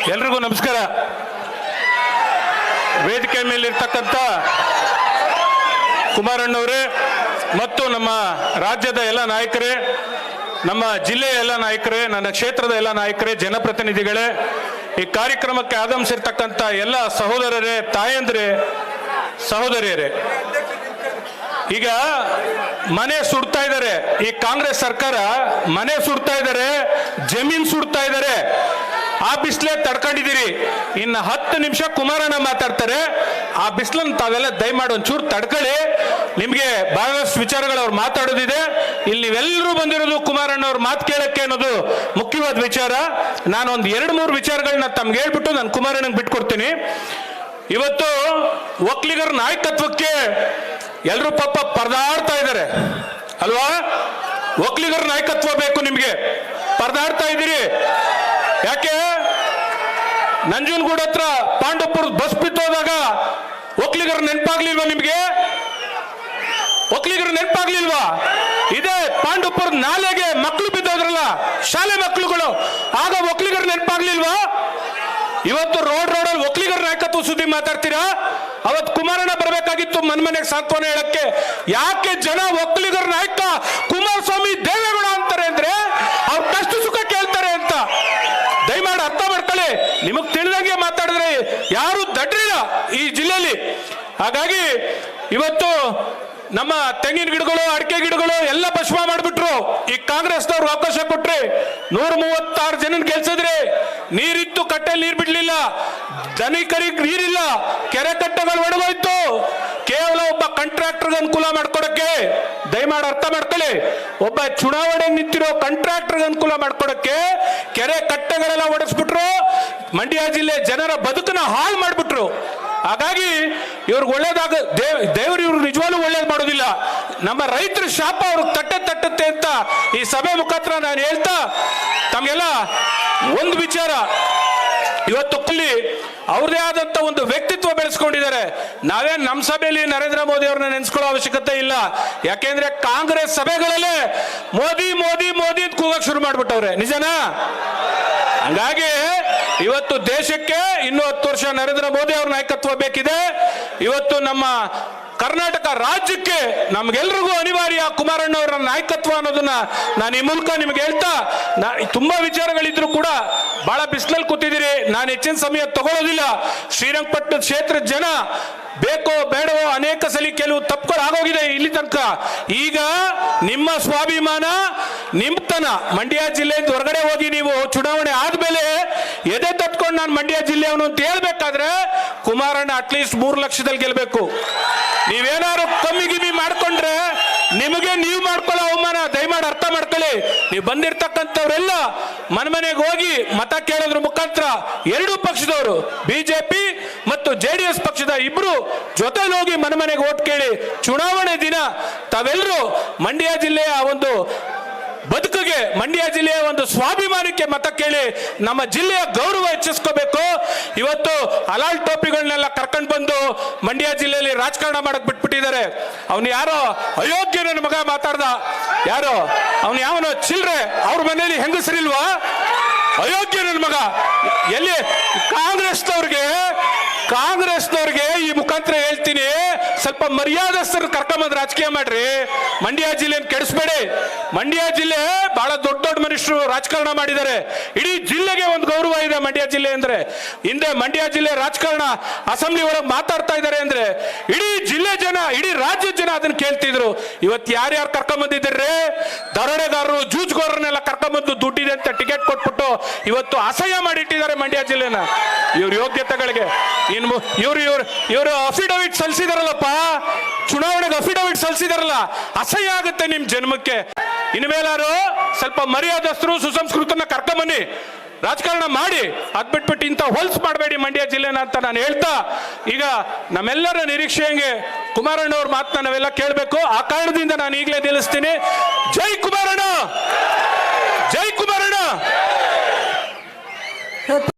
ಎಲ್ರಿಗೂ ನಮಸ್ಕಾರ. ವೇದಿಕೆ ಮೇಲಿರ್ತಕ್ಕಂಥ ಕುಮಾರಣ್ಣವರೇ ಮತ್ತು ನಮ್ಮ ರಾಜ್ಯದ ಎಲ್ಲ ನಾಯಕರೇ, ನಮ್ಮ ಜಿಲ್ಲೆಯ ಎಲ್ಲ ನಾಯಕರೇ, ನನ್ನ ಕ್ಷೇತ್ರದ ಎಲ್ಲ ನಾಯಕರೇ, ಜನಪ್ರತಿನಿಧಿಗಳೇ, ಈ ಕಾರ್ಯಕ್ರಮಕ್ಕೆ ಆಗಮಿಸಿರ್ತಕ್ಕಂಥ ಎಲ್ಲ ಸಹೋದರರೇ, ತಾಯಂದಿರೇ, ಸಹೋದರಿಯರೇ, ಈಗ ಮನೆ ಸುಡ್ತಾ ಇದ್ದಾರೆ. ಈ ಕಾಂಗ್ರೆಸ್ ಸರ್ಕಾರ ಮನೆ ಸುಡ್ತಾ ಇದ್ದಾರೆ, ಜಮೀನ್ ಸುಡ್ತಾ ಇದ್ದಾರೆ. ಆ ಬಿಸಿಲೇ ತಡ್ಕೊಂಡಿದ್ದೀರಿ. ಇನ್ನು 10 ನಿಮಿಷ ಕುಮಾರಣ್ಣ ಮಾತಾಡ್ತಾರೆ. ಆ ಬಿಸಿಲನ್ನು ತಾವೆಲ್ಲ ದಯಮಾಡಿ ಒಂಚೂರು ತಡ್ಕೊಳ್ಳಿ. ನಿಮಗೆ ಬಹಳಷ್ಟು ವಿಚಾರಗಳು ಅವ್ರು ಮಾತಾಡೋದಿದೆ. ಇಲ್ಲಿ ನೀವೆಲ್ಲರೂ ಬಂದಿರೋದು ಕುಮಾರಣ್ಣ ಅವ್ರ ಮಾತು ಕೇಳಕ್ಕೆ ಅನ್ನೋದು ಮುಖ್ಯವಾದ ವಿಚಾರ. ನಾನು ಒಂದು 2-3 ವಿಚಾರಗಳನ್ನ ತಮ್ಗೆ ಹೇಳ್ಬಿಟ್ಟು ನಾನು ಕುಮಾರಣ್ಣಂಗೆ ಬಿಟ್ಕೊಡ್ತೀನಿ. ಇವತ್ತು ಒಕ್ಕಲಿಗರ ನಾಯಕತ್ವಕ್ಕೆ ಎಲ್ಲರೂ ಪಾಪ ಪರದಾಡ್ತಾ ಇದ್ದಾರೆ ಅಲ್ವಾ? ಒಕ್ಕಲಿಗರ ನಾಯಕತ್ವ ಬೇಕು ನಿಮ್ಗೆ, ಪರದಾಡ್ತಾ ಇದ್ದೀರಿ. ಯಾಕೆ? ನಂಜನಗೂಡು ಹತ್ರ ಪಾಂಡವಪುರದ ಬಸ್ ಬಿತ್ತೋದಾಗ ಒಕ್ಕಲಿಗರ ನೆನಪಾಗ್ಲಿಲ್ವಾ ನಿಮ್ಗೆ? ಒಕ್ಕಲಿಗರ ನೆನಪಾಗ್ಲಿಲ್ವಾ? ಇದೇ ಪಾಂಡವಪುರದ ನಾಲೆಗೆ ಮಕ್ಕಳು ಬಿದ್ದೋದ್ರಲ್ಲ, ಶಾಲೆ ಮಕ್ಕಳುಗಳು, ಆಗ ಒಕ್ಕಲಿಗರ ನೆನಪಾಗ್ಲಿಲ್ವಾ? ಇವತ್ತು ರೋಡಲ್ಲಿ ಒಕ್ಕಲಿಗರ ನಾಯಕತ್ವ ಸುದ್ದಿ ಮಾತಾಡ್ತೀರಾ? ಅವತ್ತು ಕುಮಾರಣ್ಣ ಬರಬೇಕಾಗಿತ್ತು ಮನೆಗೆ ಸಾಂತ್ವನ ಹೇಳಕ್ಕೆ. ಯಾಕೆ ಜನ ಒಕ್ಕಲಿಗರ ನಾಯಕ ಕುಮಾರಸ್ವಾಮಿ ದೇವೇಗೌಡ ಅಂತಾರೆ ಅಂದ್ರೆ ಅವ್ರ ಕಷ್ಟ ಸುಖ ಕೇಳ್ತಾರೆ ಅಂತ ದಯಮಾಡಿ ಅರ್ಥ ಮಾಡ್ಕೊಳ್ಳಿ. ನಿಮಗ್ ತಿಳಿದಂಗೆ ಮಾತಾಡಿದ್ರೆ ಯಾರು ದಡ್ರಿಲ್ಲ ಈ ಜಿಲ್ಲೆಯಲ್ಲಿ. ಹಾಗಾಗಿ ಇವತ್ತು ನಮ್ಮ ತೆಂಗಿನ ಗಿಡಗಳು, ಅಡಿಕೆ ಗಿಡಗಳು ಎಲ್ಲ ಭಸ್ಮ ಮಾಡಿಬಿಟ್ರು. ಈ ಕಾಂಗ್ರೆಸ್ನವ್ರು ಅವಕಾಶ ಕೊಟ್ರಿ. 136 ಜನ ಗೆಲ್ಸಿದ್ರಿ. ನೀರಿತ್ತು, ಕಟ್ಟೆಯಲ್ಲಿ ನೀರು ಬಿಡ್ಲಿಲ್ಲ. ದನಿಕರಿಗೆ ನೀರಿಲ್ಲ, ಕೆರೆ ಕಟ್ಟೆಗಳು ಒಣಗೋಯ್ತು. ಕೇವಲ ಒಬ್ಬ ಕಾಂಟ್ರಾಕ್ಟರ್ಗೆ ಅನುಕೂಲ ಮಾಡ್ಕೊಡಕ್ಕೆ ದಯಮಾಡಿ ಅರ್ಥ ಮಾಡ್ಕೊಳ್ಳಿ. ಒಬ್ಬ ಚುನಾವಣೆಗೆ ನಿಂತಿರೋ ಕಾಂಟ್ರಾಕ್ಟರ್ಗೆ ಅನುಕೂಲ ಮಾಡ್ಕೊಡಕ್ಕೆ ಕೆರೆ ಕಟ್ಟೆಗಳೆಲ್ಲ ಒಡೆಸ್ಬಿಟ್ರು. ಮಂಡ್ಯ ಜಿಲ್ಲೆ ಜನರ ಬದುಕನ್ನ ಹಾಳು ಮಾಡ್ಬಿಟ್ರು. ಹಾಗಾಗಿ ಇವ್ರಿಗೆ ಒಳ್ಳೇದಾಗ ದೇವರು ಇವ್ರು ನಿಜವಾಗ್ಲೂ ಒಳ್ಳೇದು ಮಾಡೋದಿಲ್ಲ. ನಮ್ಮ ರೈತರ ಶಾಪ ಅವ್ರಿಗೆ ತಟ್ಟುತ್ತೆ ಅಂತ ಈ ಸಭೆ ಮುಖಾಂತರ ನಾನು ಹೇಳ್ತಾ ತಮ್ಗೆಲ್ಲ ಒಂದು ವಿಚಾರ, ಇವತ್ತು ಕೂಲಿ ಅವ್ರದೇ ಆದಂತ ಒಂದು ವ್ಯಕ್ತಿತ್ವ ಬೆಳೆಸ್ಕೊಂಡಿದ್ದಾರೆ. ನಾವೇನ್ ನಮ್ಮ ಸಭೆಯಲ್ಲಿ ನರೇಂದ್ರ ಮೋದಿ ಅವ್ರನ್ನ ನೆನೆಸ್ಕೊಳ್ಳೋ ಅವಶ್ಯಕತೆ ಇಲ್ಲ. ಯಾಕೆಂದ್ರೆ ಕಾಂಗ್ರೆಸ್ ಸಭೆಗಳಲ್ಲೇ ಮೋದಿ ಮೋದಿ ಮೋದಿ ಅಂತ ಕೂಗಕ್ ಶುರು ಮಾಡ್ಬಿಟ್ಟವ್ರೆ. ನಿಜನಾ? ಹಂಗಾಗಿ ಇವತ್ತು ದೇಶಕ್ಕೆ ಇನ್ನೂ 10 ವರ್ಷ ನರೇಂದ್ರ ಮೋದಿ ಅವ್ರ ನಾಯಕತ್ವ ಬೇಕಿದೆ. ಇವತ್ತು ನಮ್ಮ ಕರ್ನಾಟಕ ರಾಜ್ಯಕ್ಕೆ ನಮ್ಗೆಲ್ರಿಗೂ ಅನಿವಾರ್ಯ ಕುಮಾರಣ್ಣ ಅವರ ನಾಯಕತ್ವ ಅನ್ನೋದನ್ನ ನಾನು ಈ ಮೂಲಕ ನಿಮ್ಗೆ ಹೇಳ್ತಾ, ತುಂಬಾ ವಿಚಾರಗಳಿದ್ರು ಕೂಡ ಬಹಳ ಬಿಸಿಲಲ್ಲಿ ಕೂತಿದ್ದೀರಿ. ನಾನು ಹೆಚ್ಚಿನ ಸಮಯ ತಗೊಳ್ಳೋದಿಲ್ಲ. ಶ್ರೀರಂಗಪಟ್ಟಣದ ಕ್ಷೇತ್ರದ ಜನ ಬೇಕೋ ಬೇಡವೋ ಅನೇಕ ಸಲ ಕೆಲವು ತಪ್ಪುಗಳು ಆಗೋಗಿದೆ ಇಲ್ಲಿ ತನಕ. ಈಗ ನಿಮ್ಮ ಸ್ವಾಭಿಮಾನ, ನಿಮ್ತನ, ಮಂಡ್ಯ ಜಿಲ್ಲೆಯಿಂದ ಹೊರಗಡೆ ಹೋಗಿ ನೀವು ಚುನಾವಣೆ ಆದ್ಮೇಲೆ ಎದೆ ತಟ್ಕೊಂಡು ನಾನು ಮಂಡ್ಯ ಜಿಲ್ಲೆಯವನು ಅಂತ ಹೇಳ್ಬೇಕಾದ್ರೆ ಕುಮಾರಣ್ಣ ಅಟ್ಲೀಸ್ಟ್ 3 ಲಕ್ಷದಲ್ಲಿ ಗೆಲ್ಬೇಕು. ನೀವೇನಾದ್ರು ಕಮ್ಮಿ ಗಿಮ್ಮಿ ಮಾಡ್ಕೊಂಡ್ರೆ ನಿಮಗೆ ನೀವು ಮಾಡ್ಕೊಳ್ಳೋ ಅವಮಾನ. ದಯಮಾಡಿ ಅರ್ಥ ಮಾಡ್ಕೊಳ್ಳಿ. ನೀವು ಬಂದಿರ್ತಕ್ಕಂಥವ್ರೆಲ್ಲ ಮನೆಗೆ ಹೋಗಿ ಮತ ಕೇಳೋದ್ರ ಮುಖಾಂತರ ಎರಡೂ ಪಕ್ಷದವರು, ಬಿಜೆಪಿ ಮತ್ತು JDS ಪಕ್ಷದ ಇಬ್ರು ಜೊತೆಲಿ ಹೋಗಿ ಮನೆಗೆ ಓಟ್ ಕೇಳಿ. ಚುನಾವಣೆ ದಿನ ತಾವೆಲ್ಲರೂ ಮಂಡ್ಯ ಜಿಲ್ಲೆಯ ಒಂದು ಬದುಕಿಗೆ, ಮಂಡ್ಯ ಜಿಲ್ಲೆಯ ಒಂದು ಸ್ವಾಭಿಮಾನಕ್ಕೆ ಮತ ಕೇಳಿ ನಮ್ಮ ಜಿಲ್ಲೆಯ ಗೌರವ ಹೆಚ್ಚಿಸ್ಕೋಬೇಕು. ಇವತ್ತು ಹಲಾಲ್ ಟೋಪಿಗಳನ್ನೆಲ್ಲ ಕರ್ಕೊಂಡು ಬಂದು ಮಂಡ್ಯ ಜಿಲ್ಲೆಯಲ್ಲಿ ರಾಜಕಾರಣ ಮಾಡಕ್ ಬಿಟ್ಬಿಟ್ಟಿದ್ದಾರೆ. ಅವನು ಯಾರೋ ಅಯೋಗ್ಯ ನನ್ನ ಮಗ ಮಾತಾಡ್ದ, ಯಾರೋ ಅವನು ಯಾವನೋ ಚಿಲ್ರೆ, ಅವ್ರ ಮನೆಯಲ್ಲಿ ಹೆಂಗಸರಿಲ್ವಾ? ಅಯೋಗ್ಯ ನನ್ನ ಮಗ. ಎಲ್ಲಿ ಕಾಂಗ್ರೆಸ್ನವ್ರಿಗೆ ಈ ಮುಖಾಂತರ ಹೇಳ್ತೀನಿ, ಸ್ವಲ್ಪ ಮರ್ಯಾದಸ್ಥರು ಕರ್ಕೊಂಬಂದು ರಾಜಕೀಯ ಮಾಡ್ರಿ. ಮಂಡ್ಯ ಜಿಲ್ಲೆಯನ್ನು ಕೆಡಿಸ್ಬೇಡಿ. ಮಂಡ್ಯ ಜಿಲ್ಲೆ ಬಹಳ ದೊಡ್ಡ ಮನುಷ್ಯರು ರಾಜಕಾರಣ ಮಾಡಿದ್ದಾರೆ. ಇಡೀ ಜಿಲ್ಲೆಗೆ ಒಂದು ಗೌರವ ಇದೆ ಮಂಡ್ಯ ಜಿಲ್ಲೆ ಅಂದ್ರೆ. ಹಿಂದೆ ಮಂಡ್ಯ ಜಿಲ್ಲೆ ರಾಜಕಾರಣ ಅಸೆಂಬ್ಲಿ ಒಳಗೆ ಮಾತಾಡ್ತಾ ಇದ್ದಾರೆ ಅಂದ್ರೆ ಇಡೀ ಜಿಲ್ಲೆ ಜನ, ಇಡೀ ರಾಜ್ಯದ ಜನ ಅದನ್ನ ಕೇಳ್ತಿದ್ರು. ಇವತ್ತು ಯಾರ್ಯಾರು ಕರ್ಕೊಂಬಂದಿದ್ದಾರೆ? ದರೋಡೆಗಾರರು, ಜೂಜ್ಗೋರನ್ನೆಲ್ಲ ಕರ್ಕೊಂಬಂದು ದುಡ್ಡಿದೆ ಅಂತ ಟಿಕೆಟ್ ಕೊಟ್ಬಿಟ್ಟು ಇವತ್ತು ಅಸಹ್ಯ ಮಾಡಿಟ್ಟಿದ್ದಾರೆ ಮಂಡ್ಯ ಜಿಲ್ಲೆನ. ಇವ್ರ ಯೋಗ್ಯತೆಗಳಿಗೆ ಇವರು ಅಫಿಡವಿಟ್ ಸಲ್ಲಿಸಿದಾರಲ್ಲಪ್ಪ, ಚುನಾವಣೆಗೆ ಅಫಿಡವಿಟ್ ಸಲ್ಲಿಸಿದಾರಲ್ಲ, ಅಸಹ್ಯ ಆಗುತ್ತೆ ನಿಮ್ ಜನ್ಮಕ್ಕೆ. ಇನ್ಮೇಲಾರು ಸ್ವಲ್ಪ ಮರ್ಯಾದಸ್ಥರು, ಸುಸಂಸ್ಕೃತನ ಕರ್ಕೊಂಬನ್ನಿ, ರಾಜಕಾರಣ ಮಾಡಿ. ಅದ್ ಬಿಟ್ಬಿಟ್ಟು ಇಂಥ ಹೊಲ್ಸ್ ಮಾಡಬೇಡಿ ಮಂಡ್ಯ ಜಿಲ್ಲೆನ ಅಂತ ನಾನು ಹೇಳ್ತಾ, ಈಗ ನಮ್ಮೆಲ್ಲರ ನಿರೀಕ್ಷೆ ಹಂಗೆ ಕುಮಾರಣ್ಣ ಅವ್ರ ಮಾತನ್ನ ನಾವೆಲ್ಲ ಕೇಳಬೇಕು. ಆ ಕಾರಣದಿಂದ ನಾನು ಈಗಲೇ ನಿಲ್ಲಿಸ್ತೀನಿ. ಜೈ ಕುಮಾರಣ್ಣ, ಜೈ ಕುಮಾರಣ್ಣ.